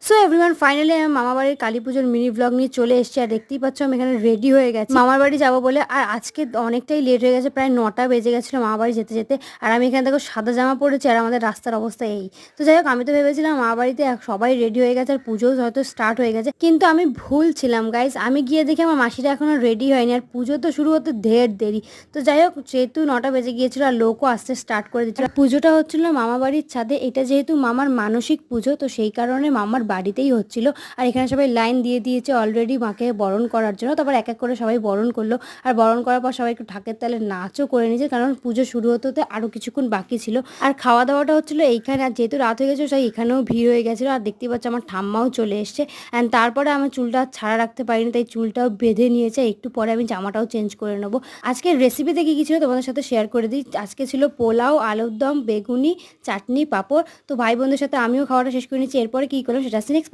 So everyone finally আমি মামা বাড়ির কালী পুজোর মিনি ব্লগ নিয়ে চলে এসেছি। আর দেখতেই পাচ্ছ আমি এখানে রেডি হয়ে গেছি মামার বাড়ি যাবো বলে। আর আজকে অনেকটাই লেট হয়ে গেছে, প্রায় 9টা বেজে গেছিলো মামা বাড়ি যেতে যেতে। আর আমি এখানে দেখো সাদা জামা পরেছি আর আমাদের রাস্তার অবস্থা এই। তো যাই হোক, আমি তো ভেবেছিলাম মামা বাড়িতে সবাই রেডি হয়ে গেছে আর পুজোও হয়তো স্টার্ট হয়ে গেছে, কিন্তু আমি ভুল ছিলাম গাইজ। আমি গিয়ে দেখি আমার মাসিরা এখনো রেডি হয়নি আর পুজো তো শুরু হতে ঢের দেরি। তো যাই হোক, যেহেতু 9টা বেজে গিয়েছিল আর লোকও আসতে স্টার্ট করে দিচ্ছিল, পুজোটা হচ্ছিল মামা বাড়ির ছাদে। এটা যেহেতু মামার মানসিক পুজো, তো সেই কারণে মামার বাড়িতেই হচ্ছিল। আর এখানে সবাই লাইন দিয়ে দিয়েছে অলরেডি মাকে বরণ করার জন্য। তারপর এক এক করে সবাই বরণ করলো। আর বরণ করার পর সবাই একটু ঢাকের তালে নাচও করে নিয়েছে, কারণ পুজো শুরু হতে হতে আরও কিছুক্ষণ বাকি ছিল। আর খাওয়া দাওয়াটা হচ্ছিলো এইখানে। আর যেহেতু রাত হয়ে গেছে, তাই এখানেও ভিড় হয়ে গেছিলো। আর দেখতেই পাচ্ছি আমার ঠাম্মাও চলে এসছে। অ্যান্ড তারপরে আমার চুলটা ছাড়া রাখতে পারিনি, তাই চুলটাও বেঁধে নিয়েছে। একটু পরে আমি জামাটাও চেঞ্জ করে নেবো। আজকের রেসিপিতে কী কী ছিল তোমাদের সাথে শেয়ার করে দিই। আজকে ছিল পোলাও, আলুর দম, বেগুনি, চাটনি, পাঁপড়। তো ভাই বোনদের সাথে আমিও খাওয়াটা শেষ করে নিচ্ছি। এরপরে কী করলাম সেটা নেক্সট